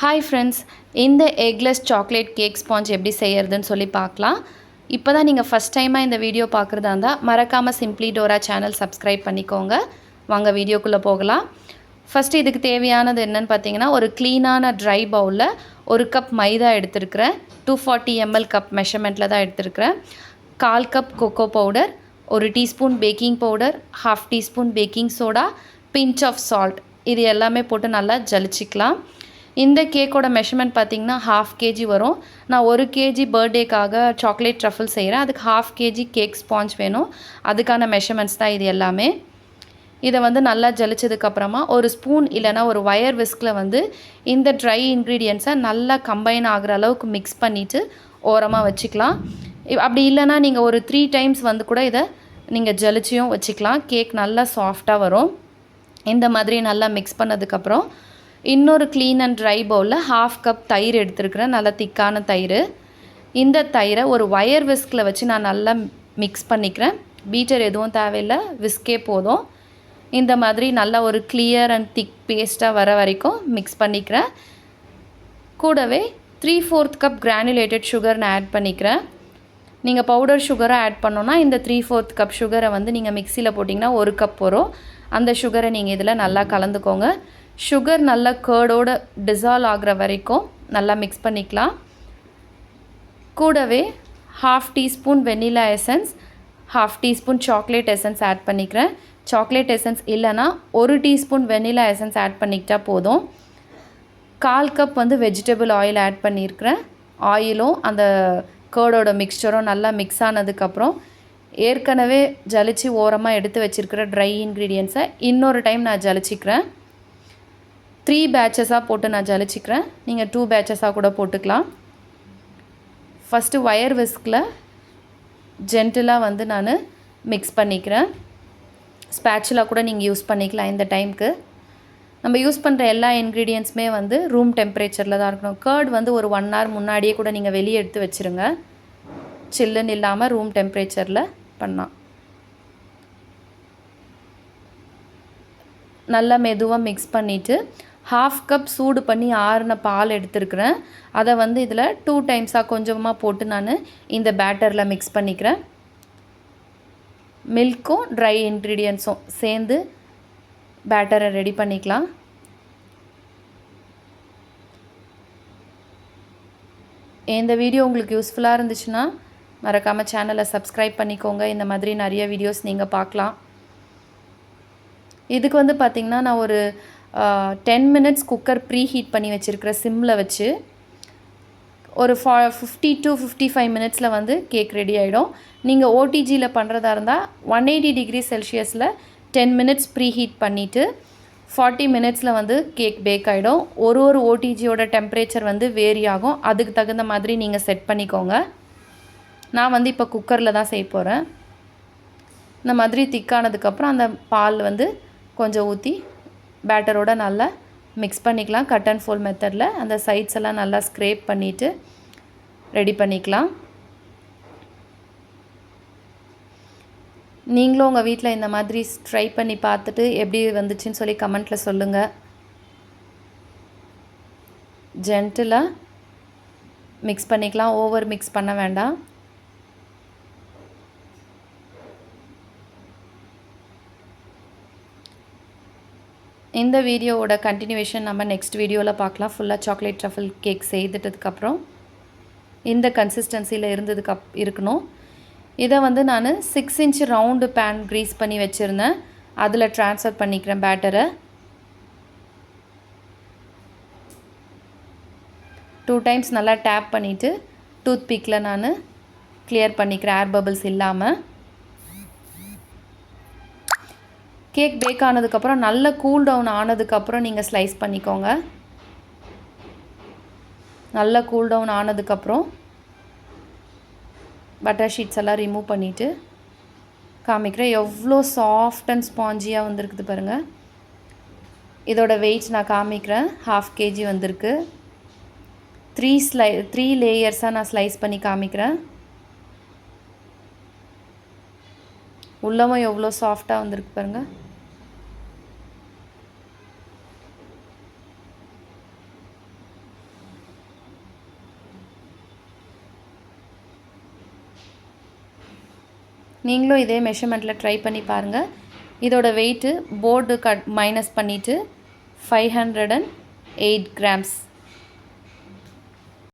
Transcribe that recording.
Hi friends, இந்த eggless chocolate cake sponge எப்படி செய்யறதுன்னு சொல்லி பார்க்கலாம். இப்போ தான் நீங்கள் ஃபஸ்ட் டைமாக இந்த வீடியோ பார்க்குறதா இருந்தால் மறக்காமல் சிம்ப்ளி டோரா சேனல் சப்ஸ்கிரைப் பண்ணிக்கோங்க. வாங்க வீடியோக்குள்ளே போகலாம். ஃபஸ்ட்டு இதுக்கு தேவையானது என்னென்னு பார்த்தீங்கன்னா, ஒரு க்ளீனான ட்ரை பவுலில் 1 கப் மைதா எடுத்துருக்கிறேன். 240 ml கப் மெஷர்மெண்ட்டில் தான் எடுத்துருக்கிறேன். 1/4 cup cocoa powder, 1 teaspoon baking powder, 1/2 teaspoon baking soda, pinch of salt, இது எல்லாமே போட்டு நல்லா ஜலிச்சிக்கலாம். இந்த கேக்கோட மெஷர்மெண்ட் பார்த்திங்கன்னா 1/2 kg வரும். நான் 1 kg பர்த்டேக்காக சாக்லேட் ட்ரஃபிள் செய்கிறேன். அதுக்கு 1/2 kg கேக் ஸ்பாஞ்ச் வேணும். அதுக்கான மெஷர்மெண்ட்ஸ் தான் இது எல்லாமே. இதை வந்து நல்லா ஜலிச்சதுக்கப்புறமா ஒரு ஸ்பூன் இல்லைனா ஒரு ஒயர் விஸ்கில் வந்து இந்த ட்ரை இன்க்ரீடியன்ட்ஸை நல்லா கம்பைன் ஆகிற அளவுக்கு மிக்ஸ் பண்ணிவிட்டு ஓரமாக வச்சுக்கலாம். அப்படி இல்லைனா நீங்கள் ஒரு 3 டைம்ஸ் வந்து கூட இதை நீங்கள் ஜலிச்சியும் வச்சுக்கலாம். கேக் நல்லா சாஃப்டாக வரும். இந்த மாதிரி நல்லா மிக்ஸ் பண்ணதுக்கப்புறம் இன்னொரு க்ளீன் அண்ட் ட்ரை பவுலில் 1/2 கப் தயிர் எடுத்துருக்கிறேன். நல்லா திக்கான தயிர். இந்த தயிரை ஒரு ஒயர் விஸ்கில் வச்சு நான் நல்லா மிக்ஸ் பண்ணிக்கிறேன். பீட்டர் எதுவும் தேவையில்லை, விஸ்கே போதும். இந்த மாதிரி நல்லா ஒரு கிளியர் அண்ட் திக் பேஸ்ட்டாக வர வரைக்கும் மிக்ஸ் பண்ணிக்கிறேன். கூடவே 3/4 கப் கிரானுலேட்டட் சுகர் நான் ஆட் பண்ணிக்கிறேன். நீங்கள் பவுடர் சுகரை ஆட் பண்ணோன்னா இந்த 3/4 கப் சுகரை வந்து நீங்கள் மிக்சியில் போட்டிங்கன்னா 1 கப் வரும். அந்த சுகரை நீங்கள் இதில் நல்லா கலந்துக்கோங்க. சுகர் நல்லா கர்டோடு டிசால்வ் ஆகிற வரைக்கும் நல்லா மிக்ஸ் பண்ணிக்கலாம். கூடவே 1/2 teaspoon vanilla essence, 1/2 teaspoon chocolate essence add பண்ணிக்கிறேன். சாக்லேட் எசன்ஸ் இல்லைனா 1 டீஸ்பூன் வெனிலா எசன்ஸ் ஆட் பண்ணிக்கிட்டா போதும். 1/4 கப் வந்து வெஜிடபிள் ஆயில் ஆட் பண்ணியிருக்கிறேன். ஆயிலும் அந்த கர்டோட மிக்சரும் நல்லா மிக்ஸ் ஆனதுக்கப்புறம் ஏற்கனவே ஜலிச்சு ஓரமாக எடுத்து வச்சுருக்கிற ட்ரை இன்க்ரீடியன்ஸை இன்னொரு டைம் நான் ஜலிச்சிக்கிறேன். 3 பேட்சஸாக போட்டு நான் ஜலிச்சிக்கிறேன். நீங்கள் 2 பேட்சஸாக கூட போட்டுக்கலாம். ஃபஸ்ட்டு ஒயர் விஸ்கில் ஜென்டிலாக வந்து நான் மிக்ஸ் பண்ணிக்கிறேன். ஸ்பேச்சுலா கூட நீங்கள் யூஸ் பண்ணிக்கலாம். இந்த டைமுக்கு நம்ம யூஸ் பண்ணுற எல்லா இன்க்ரீடியன்ட்ஸுமே வந்து ரூம் டெம்பரேச்சரில் தான் இருக்கணும். கர்ட் வந்து ஒரு 1 hour முன்னாடியே கூட நீங்கள் வெளியே எடுத்து வச்சுருங்க. சில்லுன்னு இல்லாமல் ரூம் டெம்பரேச்சரில் பண்ணலாம். நல்லா மெதுவாக மிக்ஸ் பண்ணிவிட்டு 1/2 கப் சூடு பண்ணி ஆறின பால் எடுத்துருக்கிறேன். அதை வந்து இதில் 2 டைம்ஸாக கொஞ்சமாக போட்டு நான் இந்த பேட்டரில் மிக்ஸ் பண்ணிக்கிறேன். மில்க்கும் ட்ரை இன்க்ரீடியன்ட்ஸும் சேர்ந்து பேட்டரை ரெடி பண்ணிக்கலாம். இந்த வீடியோ உங்களுக்கு யூஸ்ஃபுல்லாக இருந்துச்சுன்னா மறக்காமல் சேனலை சப்ஸ்கிரைப் பண்ணிக்கோங்க. இந்த மாதிரி நிறைய வீடியோஸ் நீங்கள் பார்க்கலாம். இதுக்கு வந்து பார்த்திங்கன்னா நான் ஒரு 10 minutes குக்கர் ப்ரீ ஹீட் பண்ணி வச்சுருக்கிறேன். சிம்மில் வச்சு ஒரு 50 to 55 minutesல வந்து கேக் ரெடி ஆகிடும். நீங்கள் ஓடிஜியில் பண்ணுறதா இருந்தால் 180 degrees Celsiusல 10 minutes ப்ரீ ஹீட் பண்ணிவிட்டு 40 minutesல வந்து கேக் பேக் ஆகிடும். ஒரு ஓடிஜியோட டெம்பரேச்சர் வந்து வேரி ஆகும். அதுக்கு தகுந்த மாதிரி நீங்கள் செட் பண்ணிக்கோங்க. நான் வந்து இப்போ குக்கரில் தான் செய்ய போகிறேன். இந்த மாதிரி திக்கானதுக்கப்புறம் அந்த பால் வந்து கொஞ்சம் ஊற்றி பேட்டரோட நல்லா மிக்ஸ் பண்ணிக்கலாம். கட் அண்ட் ஃபோல்ட் மெத்தடில் அந்த சைட்ஸ் எல்லாம் நல்லா ஸ்க்ரேப் பண்ணிவிட்டு ரெடி பண்ணிக்கலாம். நீங்களும் உங்கள் வீட்டில் இந்த மாதிரி ட்ரை பண்ணி பார்த்துட்டு எப்படி வந்துச்சுன்னு சொல்லி கமெண்ட்டில் சொல்லுங்கள். ஜென்டிலாக மிக்ஸ் பண்ணிக்கலாம். ஓவர் மிக்ஸ் பண்ண வேண்டாம். இந்த வீடியோவோட கண்டினியூவேஷன் நம்ம நெக்ஸ்ட் வீடியோவில் பார்க்கலாம். ஃபுல்லாக சாக்லேட் ட்ரஃபிள் கேக் செய்துட்டதுக்கப்புறம் இந்த கன்சிஸ்டன்சியில் இருக்கணும். இதை வந்து நான் 6 inch ரவுண்டு பேன் க்ரீஸ் பண்ணி வச்சுருந்தேன். அதில் ட்ரான்ஸ்ஃபர் பண்ணிக்கிறேன் பேட்டரை. 2 times நல்லா டேப் பண்ணிவிட்டு டூத் பிக்கில் நான் கிளியர் பண்ணிக்கிறேன், ஏர் பபிள்ஸ் இல்லாமல். கேக் பேக் ஆனதுக்கப்புறம் நல்ல கூல் டவுன் ஆனதுக்கப்புறம் நீங்கள் ஸ்லைஸ் பண்ணிக்கோங்க. நல்ல கூல் டவுன் ஆனதுக்கப்புறம் பட்டர் ஷீட்ஸ் எல்லாம் ரிமூவ் பண்ணிவிட்டு காமிக்கிறேன். எவ்வளோ சாஃப்ட் அண்ட் ஸ்பாஞ்சியாக வந்திருக்குது பாருங்கள். இதோட வெயிட் நான் காமிக்கிறேன். 1/2 kg வந்திருக்கு. 3 லேயர்ஸாக நான் ஸ்லைஸ் பண்ணி காமிக்கிறேன். உள்ளவும் எவ்வளோ சாஃப்டாக வந்திருக்கு பாருங்கள். நீங்களும் இதே மெஷர்மெண்ட்டில் ட்ரை பண்ணி பாருங்கள். இதோட வெயிட்டு போர்டு மைனஸ் பண்ணிவிட்டு 508 grams.